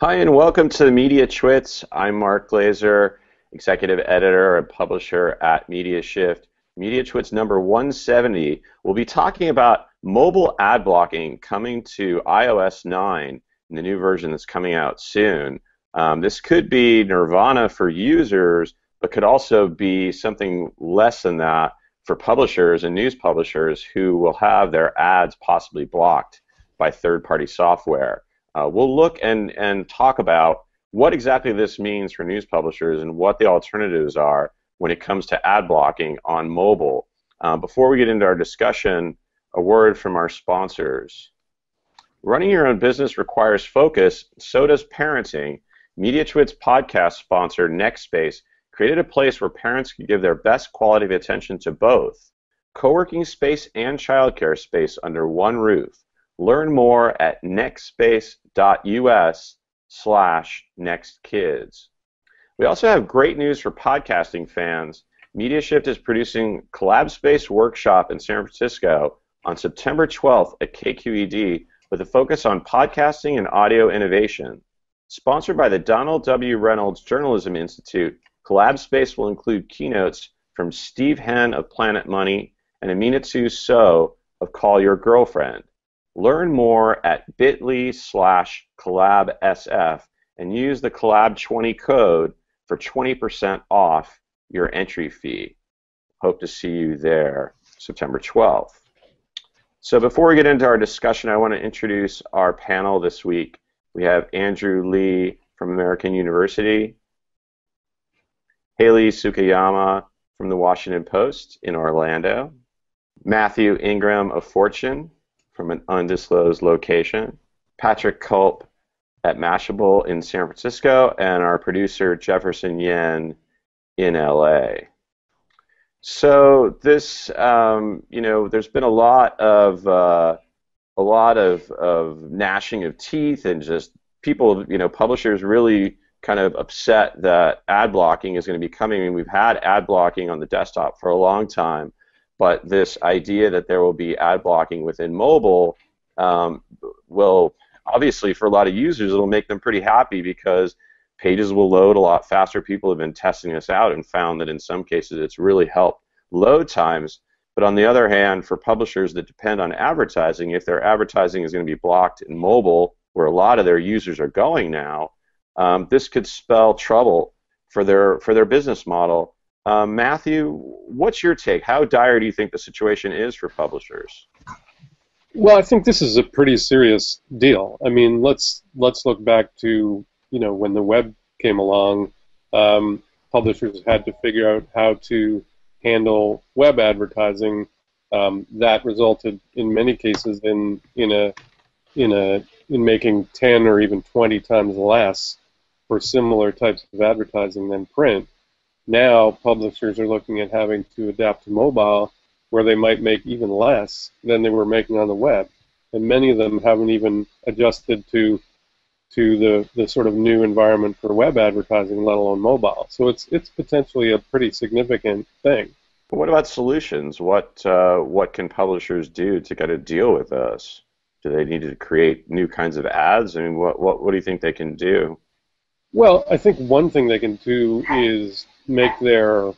Hi, and welcome to Mediatwits. I'm Mark Glazer, executive editor and publisher at MediaShift. Mediatwits number 170. We'll be talking about mobile ad blocking coming to iOS 9 in the new version that's coming out soon. This could be Nirvana for users, but could also be something less than that for publishers and news publishers who will have their ads possibly blocked by third-party software. We'll look and talk about what exactly this means for news publishers and what the alternatives are when it comes to ad blocking on mobile. Before we get into our discussion, a word from our sponsors. Running your own business requires focus, so does parenting. Mediatwits podcast sponsor NextSpace created a place where parents can give their best quality of attention to both co-working space and childcare space under one roof. Learn more at nextspace.us/nextkids. We also have great news for podcasting fans. MediaShift is producing Collab Space Workshop in San Francisco on September 12th at KQED with a focus on podcasting and audio innovation. Sponsored by the Donald W. Reynolds Journalism Institute, Collab Space will include keynotes from Steve Henn of Planet Money and Aminatsu So of Call Your Girlfriend. Learn more at bit.ly/collabsf and use the collab20 code for 20% off your entry fee. Hope to see you there September 12th. So before we get into our discussion, I want to introduce our panel this week. We have Andrew Lee from American University, Haley Tsukayama from the Washington Post in Orlando, Matthew Ingram of Fortune from an undisclosed location, Patrick Culp at Mashable in San Francisco, and our producer Jefferson Yen in LA. So this, there's been a lot of gnashing of teeth and just people, publishers really kind of upset that ad blocking is going to be coming. I mean, we've had ad blocking on the desktop for a long time. But this idea that there will be ad blocking within mobile will, obviously, for a lot of users, it'll make them pretty happy because pages will load a lot faster. People have been testing this out and found that in some cases it's really helped load times. But on the other hand, for publishers that depend on advertising, if their advertising is going to be blocked in mobile, where a lot of their users are going now, this could spell trouble for their business model. Matthew, what's your take? How dire do you think the situation is for publishers? Well, I think this is a pretty serious deal. I mean, let's look back to when the web came along. Publishers had to figure out how to handle web advertising. That resulted in many cases in making 10 or even 20 times less for similar types of advertising than print. Now, publishers are looking at having to adapt to mobile, where they might make even less than they were making on the web. And many of them haven't even adjusted to the sort of new environment for web advertising, let alone mobile. So it's potentially a pretty significant thing. But what about solutions? What can publishers do to kind of deal with this? Do they need to create new kinds of ads? I mean, what do you think they can do? Well, I think one thing they can do is make their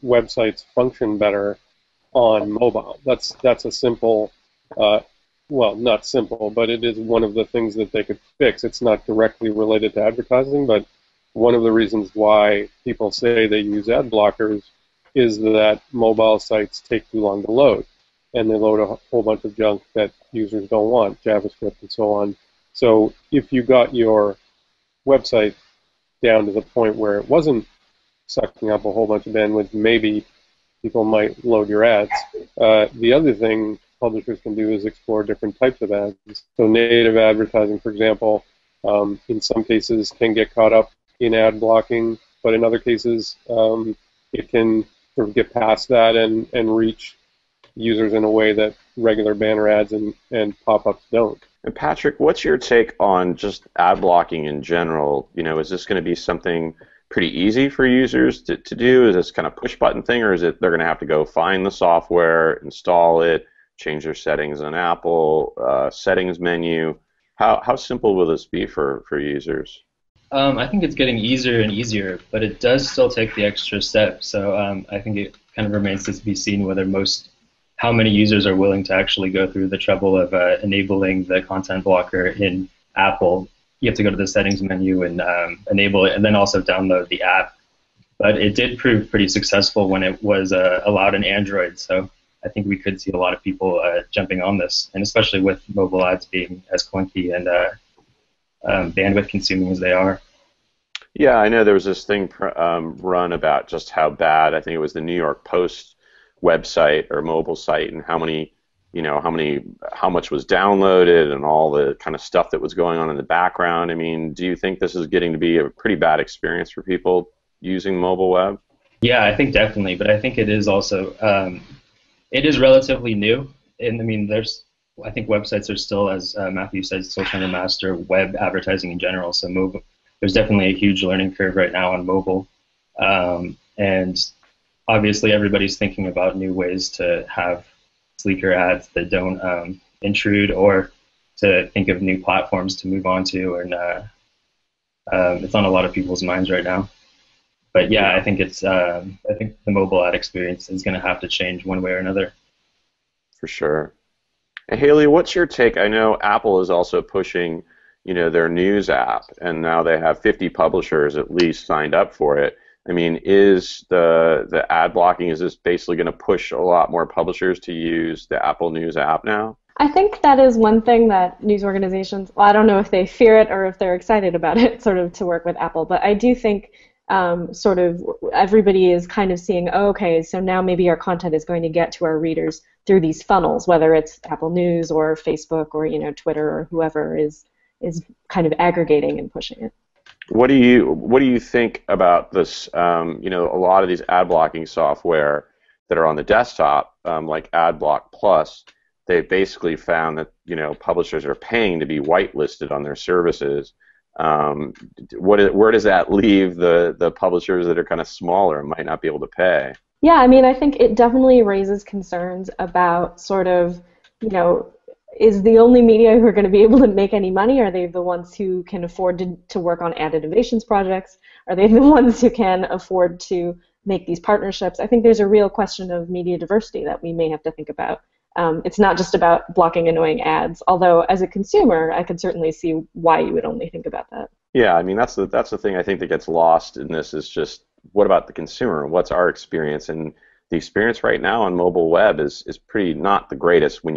websites function better on mobile. That's a simple, well, not simple, but it is one of the things that they could fix. It's not directly related to advertising, but one of the reasons why people say they use ad blockers is that mobile sites take too long to load, and they load a whole bunch of junk that users don't want, JavaScript and so on. So if you got your website down to the point where it wasn't sucking up a whole bunch of bandwidth, maybe people might load your ads. The other thing publishers can do is explore different types of ads. So native advertising, for example, in some cases can get caught up in ad blocking, but in other cases it can sort of get past that and reach users in a way that regular banner ads and pop-ups don't. And Patrick, what's your take on just ad blocking in general? Is this going to be something pretty easy for users to do? Is this kind of push-button thing, or is it they're going to have to go find the software, install it, change their settings on Apple, settings menu? How simple will this be for users? I think it's getting easier and easier, but it does still take the extra step. So I think it kind of remains to be seen how many users are willing to actually go through the trouble of enabling the content blocker in Apple. You have to go to the settings menu and enable it, and then also download the app. But it did prove pretty successful when it was allowed in Android. So I think we could see a lot of people jumping on this, and especially with mobile ads being as clunky and bandwidth consuming as they are. Yeah, I know there was this thing run about just how bad, I think it was the New York Post website or mobile site, and how much was downloaded and all the kind of stuff that was going on in the background. I mean, do you think this is getting to be a pretty bad experience for people using mobile web? Yeah, I think definitely, but I think it is also it is relatively new, and I mean, I think websites are still, as Matthew says, still trying to master web advertising in general. So there's definitely a huge learning curve right now on mobile, and obviously everybody's thinking about new ways to have sleeker ads that don't intrude, or to think of new platforms to move on to, and it's on a lot of people's minds right now. But yeah, I think I think the mobile ad experience is going to have to change one way or another. For sure. Hey, Haley, what's your take? I know Apple is also pushing, their news app, and now they have 50 publishers at least signed up for it. I mean, is the ad blocking, is this basically going to push a lot more publishers to use the Apple News app now? I think that is one thing that news organizations, well, I don't know if they fear it or if they're excited about it, sort of to work with Apple, but I do think sort of everybody is kind of seeing, oh, okay, so now maybe our content is going to get to our readers through these funnels, whether it's Apple News or Facebook or Twitter or whoever is kind of aggregating and pushing it. What do you think about this? A lot of these ad blocking software that are on the desktop, like AdBlock Plus, they've basically found that publishers are paying to be whitelisted on their services. Where does that leave the publishers that are kind of smaller and might not be able to pay? Yeah, I mean, I think it definitely raises concerns about sort of, is the only media who are going to be able to make any money? Are they the ones who can afford to work on ad innovations projects? Are they the ones who can afford to make these partnerships? I think there's a real question of media diversity that we may have to think about. It's not just about blocking annoying ads, although as a consumer, I could certainly see why you would only think about that. Yeah, I mean, that's the thing I think that gets lost in this is just what about the consumer? What's our experience? And the experience right now on mobile web is pretty not the greatest when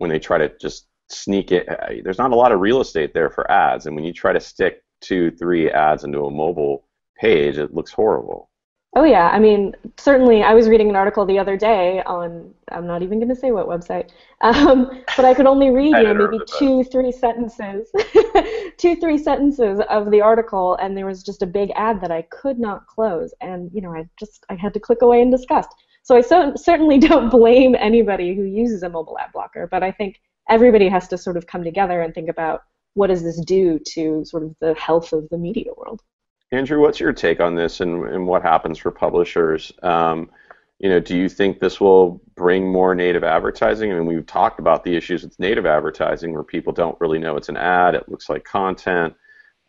they try to just sneak it. There's not a lot of real estate there for ads, and when you try to stick 2-3 ads into a mobile page, it looks horrible. Oh yeah, I mean, certainly I was reading an article the other day on, I'm not even going to say what website, but I could only read maybe 2-3 sentences, 2-3 sentences of the article, and there was just a big ad that I could not close, and I had to click away in disgust. So I certainly don't blame anybody who uses a mobile ad blocker, but I think everybody has to sort of come together and think about what does this do to sort of the health of the media world. Andrew, what's your take on this and what happens for publishers? Do you think this will bring more native advertising? I mean, we've talked about the issues with native advertising where people don't really know it's an ad. It looks like content.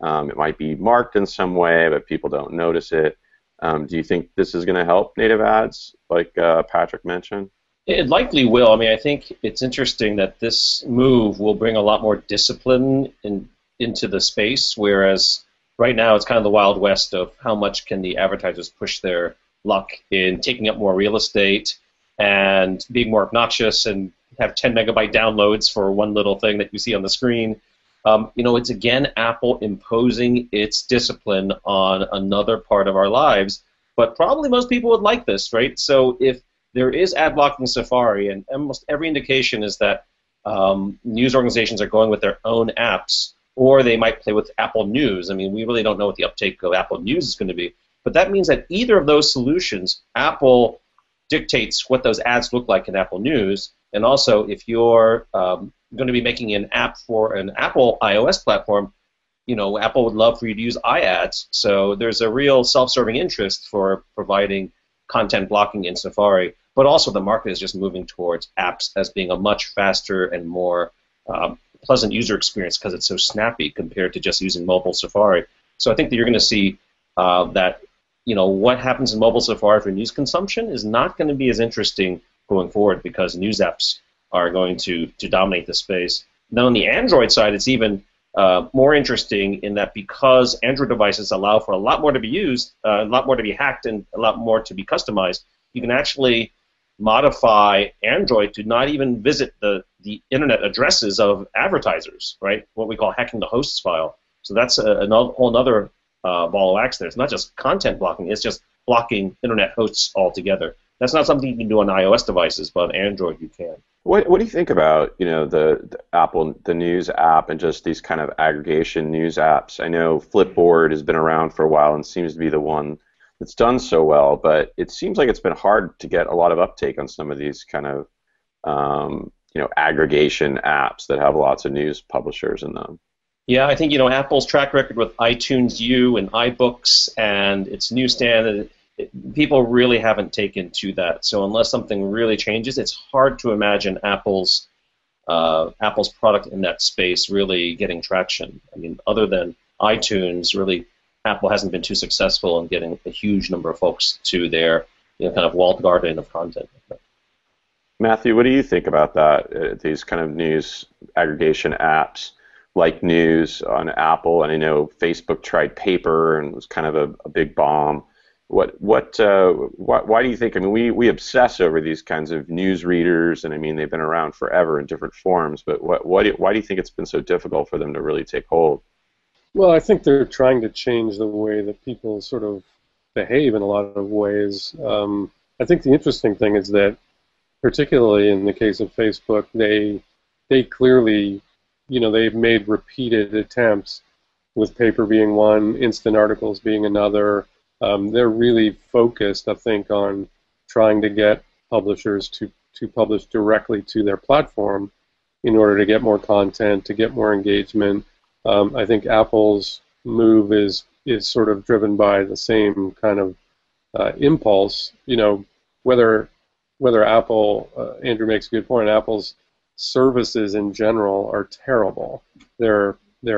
It might be marked in some way, but people don't notice it. Do you think this is going to help native ads, like Patrick mentioned? It likely will. I mean, I think it's interesting that this move will bring a lot more discipline into the space, whereas right now it's kind of the Wild West of how much can the advertisers push their luck in taking up more real estate and being more obnoxious and have 10 megabyte downloads for one little thing that you see on the screen. It's again Apple imposing its discipline on another part of our lives, but probably most people would like this, right? So if there is ad blocking in Safari, and almost every indication is that news organizations are going with their own apps, or they might play with Apple News. I mean, we really don't know what the uptake of Apple News is going to be, but that means that either of those solutions, Apple dictates what those ads look like in Apple News, and also if you're going to be making an app for an Apple iOS platform, Apple would love for you to use iAds. So there's a real self-serving interest for providing content blocking in Safari, but also the market is just moving towards apps as being a much faster and more pleasant user experience because it's so snappy compared to just using mobile Safari. So I think that you're going to see that what happens in mobile Safari for news consumption is not going to be as interesting going forward because news apps are going to dominate the space. Now on the Android side, it's even more interesting in that because Android devices allow for a lot more to be used, a lot more to be hacked, and a lot more to be customized, you can actually modify Android to not even visit the internet addresses of advertisers, right? What we call hacking the hosts file. So that's a whole other ball of wax there. It's not just content blocking, it's just blocking internet hosts altogether. That's not something you can do on iOS devices, but on Android you can. What do you think about the Apple, the News app, and just these kind of aggregation news apps? I know Flipboard has been around for a while and seems to be the one that's done so well, but it seems like it's been hard to get a lot of uptake on some of these kind of aggregation apps that have lots of news publishers in them. Yeah, I think Apple's track record with iTunes U and iBooks and its newsstand, people really haven't taken to that. So unless something really changes, it's hard to imagine Apple's product in that space really getting traction. I mean, other than iTunes, really, Apple hasn't been too successful in getting a huge number of folks to their kind of walled garden of content. Matthew, what do you think about that? These kind of news aggregation apps like News on Apple, and I know Facebook tried Paper and was kind of a big bomb. Why do you think? I mean, we obsess over these kinds of news readers, and I mean they've been around forever in different forms. But why do you think it's been so difficult for them to really take hold? Well, I think they're trying to change the way that people sort of behave in a lot of ways. I think the interesting thing is that, particularly in the case of Facebook, they clearly, they've made repeated attempts, with Paper being one, instant articles being another. They're really focused, I think, on trying to get publishers to publish directly to their platform in order to get more content, to get more engagement. I think Apple's move is sort of driven by the same kind of impulse. Whether Apple, Andrew makes a good point, Apple's services in general are terrible. They're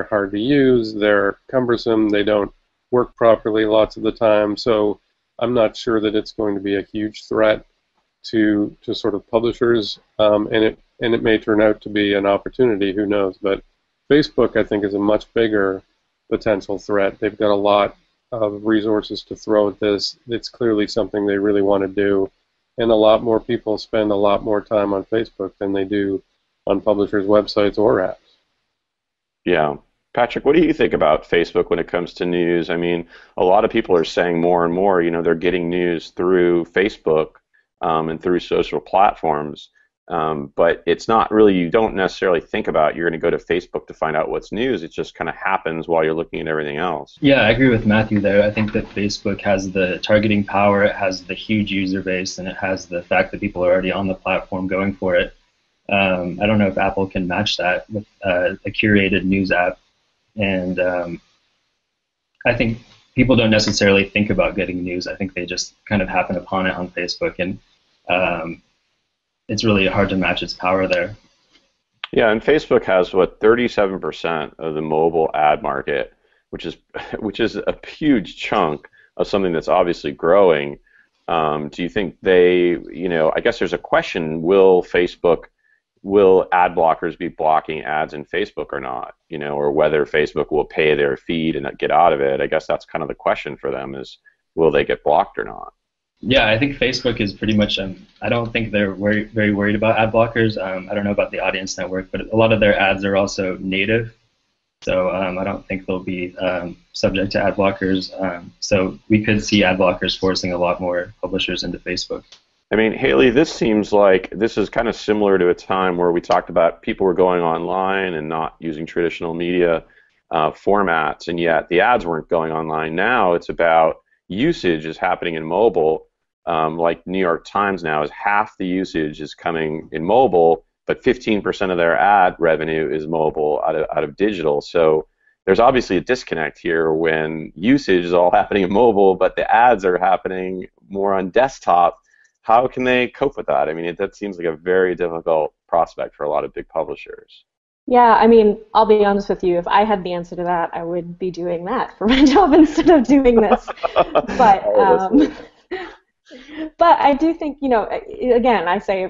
hard to use, they're cumbersome, they don't work properly lots of the time, so I'm not sure that it's going to be a huge threat to sort of publishers, and it may turn out to be an opportunity, who knows. But Facebook, I think, is a much bigger potential threat. They've got a lot of resources to throw at this. It's clearly something they really want to do, and a lot more people spend a lot more time on Facebook than they do on publishers' websites or apps. Yeah. Patrick, what do you think about Facebook when it comes to news? I mean, a lot of people are saying more and more, they're getting news through Facebook and through social platforms, but it's not really, you don't necessarily think about you're going to go to Facebook to find out what's news. It just kind of happens while you're looking at everything else. Yeah, I agree with Matthew there. I think that Facebook has the targeting power, it has the huge user base, and it has the fact that people are already on the platform going for it. I don't know if Apple can match that with a curated news app. And I think people don't necessarily think about getting news. I think they just kind of happen upon it on Facebook, and it's really hard to match its power there. Yeah, and Facebook has 37% of the mobile ad market, which is a huge chunk of something that's obviously growing. Do you think I guess there's a question: will ad blockers be blocking ads in Facebook or not? Or whether Facebook will pay their feed and get out of it. I guess that's kind of the question for them: is will they get blocked or not? Yeah, I think Facebook is pretty much, I don't think they're very worried about ad blockers. I don't know about the Audience Network, but a lot of their ads are also native. So I don't think they'll be subject to ad blockers. So we could see ad blockers forcing a lot more publishers into Facebook. I mean, Haley, this seems like this is kind of similar to a time where we talked about people were going online and not using traditional media formats, and yet the ads weren't going online. Now it's about usage is happening in mobile. Like New York Times now is half the usage is coming in mobile, but 15% of their ad revenue is mobile out of digital. So there's obviously a disconnect here when usage is all happening in mobile, but the ads are happening more on desktop. How can they cope with that? I mean, that seems like a very difficult prospect for a lot of big publishers. Yeah, I mean, I'll be honest with you. If I had the answer to that, I would be doing that for my job instead of doing this. But but I do think, again, I say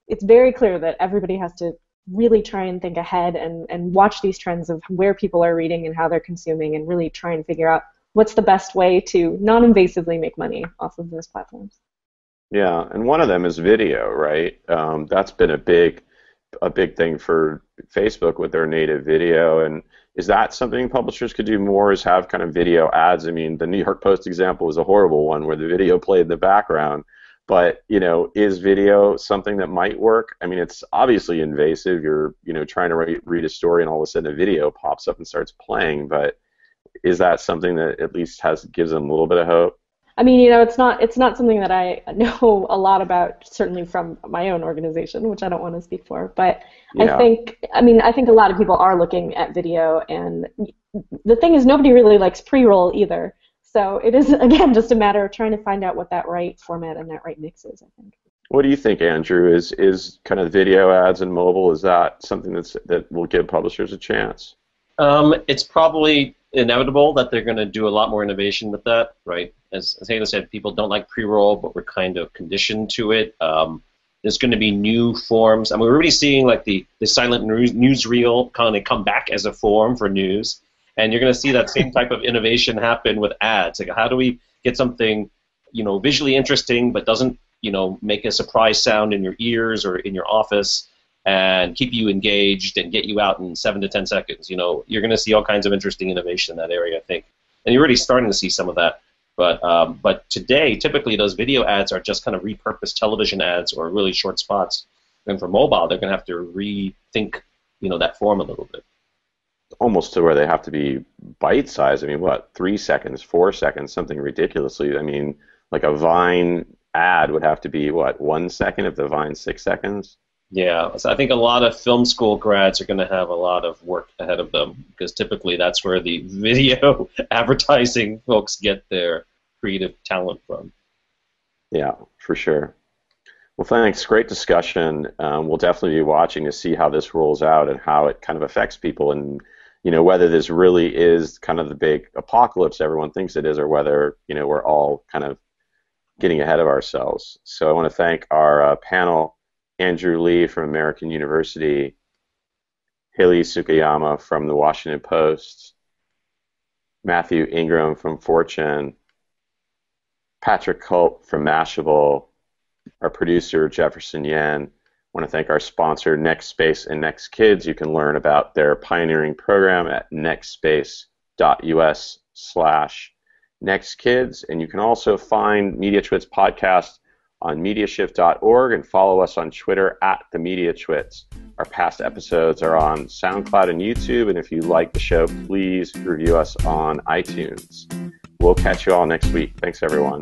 it's very clear that everybody has to really try and think ahead and watch these trends of where people are reading and how they're consuming and really try and figure out what's the best way to non-invasively make money off of those platforms. Yeah, and one of them is video, right? That's been a big thing for Facebook with their native video. And is that something publishers could do more, is have kind of video ads? I mean, the New York Post example was a horrible one where the video played in the background. But, is video something that might work? I mean, it's obviously invasive. You're, trying to read a story and all of a sudden a video pops up and starts playing. But is that something that at least gives them a little bit of hope? I mean, it's not something that I know a lot about, certainly from my own organization, which I don't want to speak for. But yeah. I think a lot of people are looking at video, and the thing is, nobody really likes pre-roll either. So it is, again, just a matter of trying to find out what that right format and that right mix is, I think. What do you think, Andrew? Is kind of video ads and mobile, is that something that will give publishers a chance? It's probably inevitable that they're going to do a lot more innovation with that, right? As Hannah said, people don't like pre-roll, but we're kind of conditioned to it. There's going to be new forms. I mean, we're already seeing like the silent newsreel kind of come back as a form for news, and you're going to see that same type of innovation happen with ads. Like, how do we get something, visually interesting but doesn't, make a surprise sound in your ears or in your office, and keep you engaged and get you out in 7 to 10 seconds. You're going to see all kinds of interesting innovation in that area, I think. And you're already starting to see some of that. But today, typically, those video ads are just kind of repurposed television ads or really short spots. And for mobile, they're going to have to rethink, that form a little bit. Almost to where they have to be bite-sized. I mean, 3 seconds, 4 seconds, something ridiculously. I mean, like a Vine ad would have to be, 1 second if the Vine's 6 seconds? Yeah, so I think a lot of film school grads are going to have a lot of work ahead of them, because typically that's where the video advertising folks get their creative talent from. Yeah, for sure. Well, thanks. Great discussion. We'll definitely be watching to see how this rolls out and how it kind of affects people, and whether this really is kind of the big apocalypse everyone thinks it is, or whether we're all kind of getting ahead of ourselves. So I want to thank our panel. Andrew Lee from American University, Haley Sukayama from the Washington Post, Matthew Ingram from Fortune, Patrick Culp from Mashable, our producer Jefferson Yen. I want to thank our sponsor NextSpace and NextKids. You can learn about their pioneering program at nextspace.us/NextKids, and you can also find Mediatwits podcast on mediashift.org, and follow us on Twitter at the Mediatwits. Our past episodes are on SoundCloud and YouTube, and if you like the show, please review us on iTunes. We'll catch you all next week. Thanks, everyone.